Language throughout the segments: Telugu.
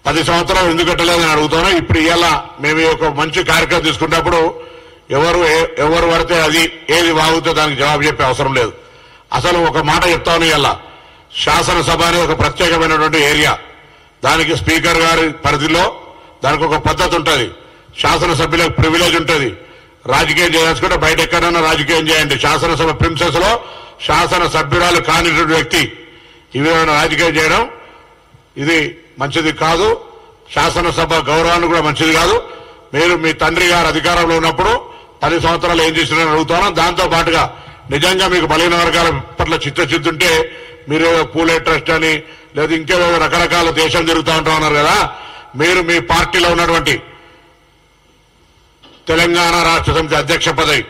10 సంవత్సరాలు ఎందుకు కట్టలేదని అడుగుతాను. ఇప్పుడు ఇవాళ మేము ఒక మంచి కార్యక్రమం తీసుకున్నప్పుడు ఎవరు పడితే అది ఏది వాగుతో దానికి జవాబు చెప్పే అవసరం లేదు. అసలు ఒక మాట చెప్తాను, ఇవాళ శాసనసభ అనేది ఒక ప్రత్యేకమైనటువంటి ఏరియా. దానికి స్పీకర్ గారి పరిధిలో దానికి ఒక పద్ధతి ఉంటుంది. శాసనసభ్యులకు ప్రివిలేజ్ ఉంటుంది. రాజకీయం చేయదలుచుకుంటే బయట ఎక్కడైనా రాజకీయం చేయండి. శాసనసభ ప్రిన్సెస్ లో శాసనసభ్యురాలు కానిటువంటి వ్యక్తి ఈ విధమైన రాజకీయం చేయడం ఇది మంచిది కాదు. శాసనసభ గౌరవాన్ని కూడా మంచిది కాదు. మీరు మీ తండ్రి గారు అధికారంలో ఉన్నప్పుడు 10 సంవత్సరాలు ఏం చేసినారని అడుగుతాను. దాంతో పాటుగా నిజంగా మీకు బలహీన వర్గాల పట్ల చిత్తశుద్ధి మీరు పూలే ట్రస్ట్ అని లేదా ఇంకేదో రకరకాల దేశం జరుగుతూ ఉంటా ఉన్నారు కదా. మీరు మీ పార్టీలో ఉన్నటువంటి తెలంగాణ రాష్ట్ర సమితి అధ్యక్ష పదవి,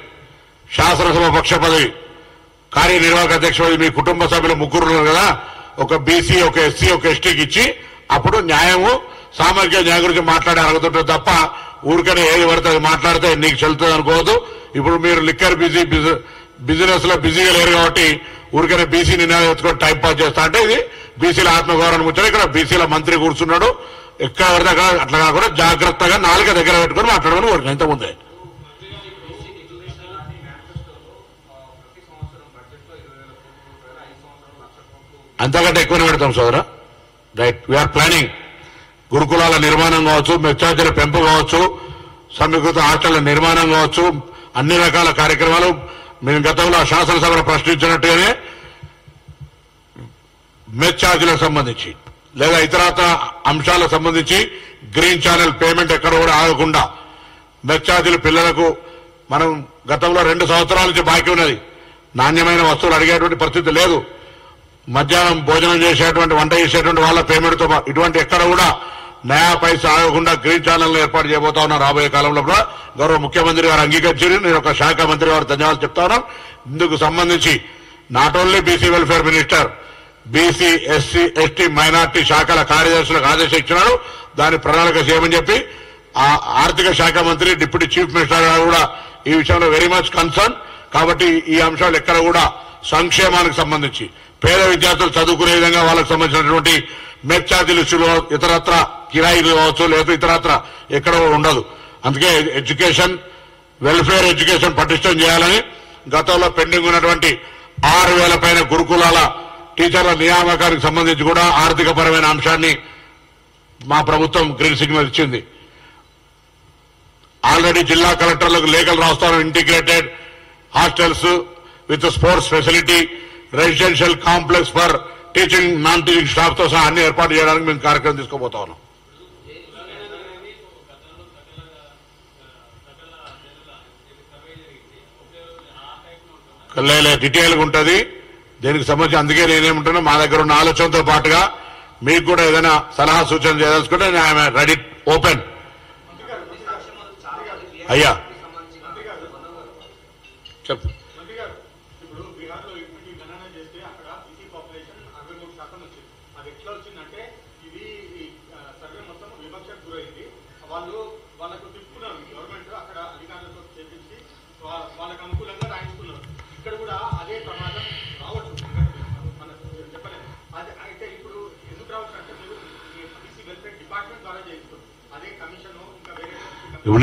శాసనసభ పక్ష పదవి, కార్యనిర్వాహక అధ్యక్ష పదవి మీ కుటుంబ సభ్యులు 3 ఉన్నారు కదా. ఒక బీసీ, ఒక ఎస్సీ, ఒక ఎస్టీకి ఇచ్చి అప్పుడు న్యాయము సామాజిక న్యాయం గురించి మాట్లాడే అడుగుతుంటే తప్ప ఊరికనే ఏది పడితే అది మాట్లాడితే నీకు చెల్లుతుంది అనుకోవద్దు. ఇప్పుడు మీరు లిక్కర్ బిజినెస్ లో బిజీగా లేరు కాబట్టి ఊరికనే బీసీ నినాదం ఎత్తుకొని టైం పాస్ చేస్తా అంటే ఇది బీసీల ఆత్మగౌరవం ముచ్చట. ఇక్కడ బీసీల మంత్రి కూర్చున్నాడు. ఎక్కడ పడితే అట్లా కాకుండా జాగ్రత్తగా నాలుక దగ్గర పెట్టుకుని మాట్లాడమని కోరిక ఇంతకుముందే. అంతకంటే ఎక్కువనే పెడతాం సోదరా. Right, we are planning. గురుకులాల నిర్మాణం కావచ్చు, మెచ్చార్జీల పెంపు కావచ్చు, సమీకృత హాస్టళ్ల నిర్మాణం కావచ్చు, అన్ని రకాల కార్యక్రమాలు మేము గతంలో శాసనసభను ప్రశ్నించినట్టుగానే మెచ్చార్జీలకు సంబంధించి లేదా ఇతరత్ర అంశాలకు సంబంధించి గ్రీన్ ఛానల్ పేమెంట్ ఎక్కడ కూడా ఆగకుండా మెచ్చార్జీల పిల్లలకు మనం గతంలో 2 సంవత్సరాల నుంచి బాకీ ఉన్నది. నాణ్యమైన వస్తువులు అడిగేటువంటి పరిస్థితి లేదు. మధ్యాహ్నం భోజనం చేసేటువంటి వంట చేసేటువంటి వాళ్ళ పేమెంట్తో ఇటువంటి ఎక్కడ కూడా నయా పైసా ఆగకుండా గ్రీన్ ఛానల్ ఏర్పాటు చేయబోతా ఉన్నాం. రాబోయే కాలంలో కూడా గౌరవ ముఖ్యమంత్రి గారు అంగీకరించారు. నేను ఒక శాఖ మంత్రి గారు ధన్యవాదాలు చెప్తా ఉన్నాను. ఇందుకు సంబంధించి not only BC welfare minister, BC, SC, ST, minority శాఖల కార్యదర్శులకు ఆదేశం ఇచ్చినారు. దాని ప్రణాళిక చేయమని చెప్పి ఆర్థిక శాఖ మంత్రి, డిప్యూటీ చీఫ్ మినిస్టర్ గారు కూడా ఈ విషయంలో వెరీ మచ్ కన్సర్న్. కాబట్టి ఈ అంశాలు ఎక్కడ కూడా సంక్షేమానికి సంబంధించి పేద విద్యార్థులు చదువుకునే విధంగా వాళ్ళకు సంబంధించినటువంటి మెచ్చార్జీలు ఇతరత్ర కిరాయిలు కావచ్చు లేదా ఇతరత్ర ఎక్కడ ఉండదు. అందుకే ఎడ్యుకేషన్, వెల్ఫేర్ ఎడ్యుకేషన్ పటిష్టం చేయాలని గతంలో పెండింగ్ ఉన్నటువంటి 6,000 పైన గురుకులాల టీచర్ల నియామకానికి సంబంధించి కూడా ఆర్థిక పరమైన అంశాన్ని మా ప్రభుత్వం గ్రీన్ సిగ్నల్ ఇచ్చింది. ఆల్రెడీ జిల్లా కలెక్టర్లకు లేఖలు రాస్తాను. Integrated hostels with sports facility, residential complex for teaching, non teaching staff తో సహా అన్ని ఏర్పాటు చేయడానికి మేము కార్యక్రమం తీసుకోబోతా ఉన్నాం. డీటెయిల్ గా ఉంటుంది దీనికి సంబంధించి. అందుకే నేనేమంటున్నా, మా దగ్గర ఉన్న ఆలోచనతో పాటుగా మీకు కూడా ఏదైనా సలహా సూచన చేయదలుచుకుంటే ఐఎమ్ రెడీ, ఓపెన్. అయ్యా చెప్పు.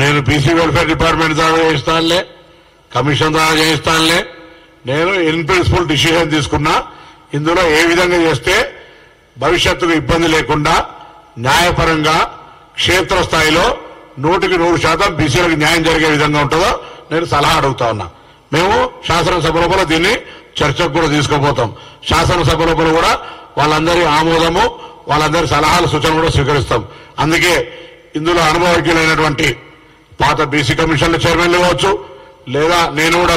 నేను బీసీ వెల్ఫేర్ డిపార్ట్మెంట్ ద్వారా చేయిస్తానులే, కమిషన్ ద్వారా చేయిస్తానులే. నేను ఇన్ ప్రిన్సిపల్ డిసిషన్ తీసుకున్నా. ఇందులో ఏ విధంగా చేస్తే భవిష్యత్తుకు ఇబ్బంది లేకుండా న్యాయపరంగా క్షేత్రస్థాయిలో 100% బీసీలకు న్యాయం జరిగే విధంగా ఉంటుందో నేను సలహా అడుగుతా ఉన్నా. మేము శాసనసభ లోపల దీన్ని చర్చకు కూడా తీసుకోబోతాం. శాసనసభ లోపల కూడా వాళ్ళందరి ఆమోదము, వాళ్ళందరి సలహాలు, సూచనలు కూడా స్వీకరిస్తాం. అందుకే ఇందులో అనుభవజ్ఞులైనటువంటి పాత బీసీ కమిషన్ల చైర్మన్లు కావచ్చు, లేదా నేను కూడా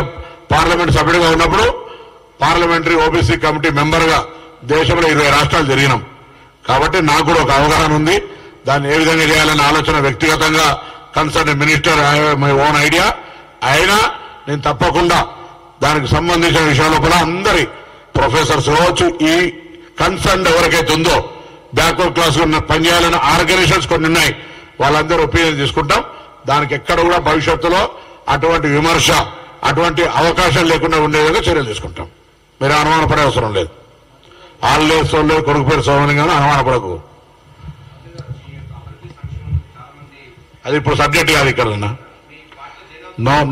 పార్లమెంట్ సభ్యుడిగా ఉన్నప్పుడు పార్లమెంటరీ ఓబీసీ కమిటీ మెంబర్ గా దేశంలో 20 రాష్ట్రాలు తిరిగినాం. కాబట్టి నాకు కూడా ఒక అవగాహన ఉంది. దాన్ని ఏ విధంగా చేయాలనే ఆలోచన వ్యక్తిగతంగా concern minister my own idea అయినా నేను తప్పకుండా దానికి సంబంధించిన విషయాల లోపల అందరి ప్రొఫెసర్స్ కావచ్చు, ఈ కన్సర్న్ ఎవరికైతే ఉందో బ్యాక్వర్డ్ క్లాస్ పనిచేయాలన్న ఆర్గనైజేషన్స్ కొన్ని ఉన్నాయి, వాళ్ళందరూ ఒపీనియన్ తీసుకుంటాం. దానికి ఎక్కడ కూడా భవిష్యత్తులో అటువంటి విమర్శ, అటువంటి అవకాశం లేకుండా ఉండే విధంగా చర్యలు తీసుకుంటాం. మీరు అనుమానపడే అవసరం లేదు. వాళ్ళు లేదు సోలు లేదు, కొడుకు పేరు సోమని కానీ అనుమానపడకు. అది ఇప్పుడు సబ్జెక్ట్ కాదు ఇక్కడ.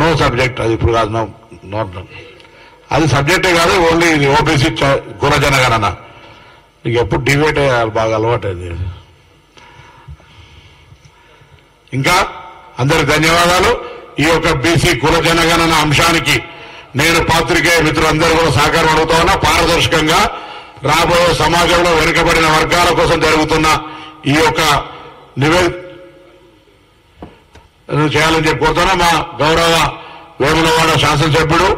నో సబ్జెక్ట్ అది ఇప్పుడు కాదు. నో అది సబ్జెక్టే కాదు. ఓన్లీ ఇది ఓబీసీ కుల జనగణన. నీకు ఎప్పుడు డిబేట్ అయ్యాలి, బాగా అలవాటు అది. ఇంకా అందరికి ధన్యవాదాలు. ఈ యొక్క బీసీ కుల జనగణన అంశానికి నేను పాత్రికేయ మిత్రులందరూ కూడా సహకారం అడుగుతా ఉన్నా. పారదర్శకంగా రాబోయే సమాజంలో వెనుకబడిన వర్గాల కోసం జరుగుతున్న ఈ యొక్క నివేదిక చేయాలని చెప్పి కోరుతున్నా. మా గౌరవ వేములవాడ శాసనసభ్యుడు,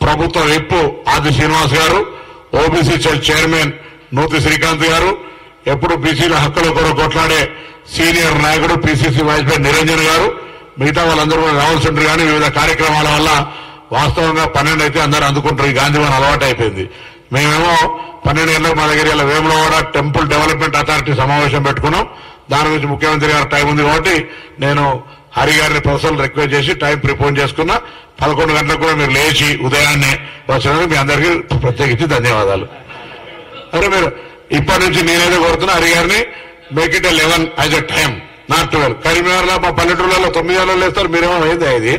ప్రభుత్వ విప్ ఆది శ్రీనివాస్ గారు, ఓబీసీ చైర్మన్ నూతి శ్రీకాంత్ గారు, ఎప్పుడు బీసీల హక్కుల కొరకు కొట్లాడే సీనియర్ నాయకుడు పిసిసి వైస్ ప్రెసిడెంట్ నిరంజన్ గారు, మిగతా వాళ్ళందరూ కూడా రావాల్సి ఉంటారు. కానీ వివిధ కార్యక్రమాల వల్ల వాస్తవంగా 12 అయితే అందరూ అందుకుంటారు. ఈ గాంధీవన్ అలవాటు అయిపోయింది. మేమేమో 12 గంటలకు మా దగ్గర ఇలా వేములవాడ టెంపుల్ డెవలప్మెంట్ అథారిటీ సమావేశం పెట్టుకున్నాం. దాని గురించి ముఖ్యమంత్రి గారు టైం ఉంది కాబట్టి నేను హరి గారిని పర్సనల్ రిక్వెస్ట్ చేసి టైం ప్రిపోన్ చేసుకున్నా. 11 గంటలకు కూడా మీరు లేచి ఉదయాన్నే వచ్చినందుకు మీ అందరికీ ప్రత్యేకించి ధన్యవాదాలు. అరే మీరు ఇప్పటి నుంచి నేనైతే కోరుతున్నా హరి గారిని, make it 11 as a time, not 12. కరీంనగర్లో మా పల్లెటూళ్ళలో 9 గంటలు లేస్తారు, మీరేమో అయింది ఇది.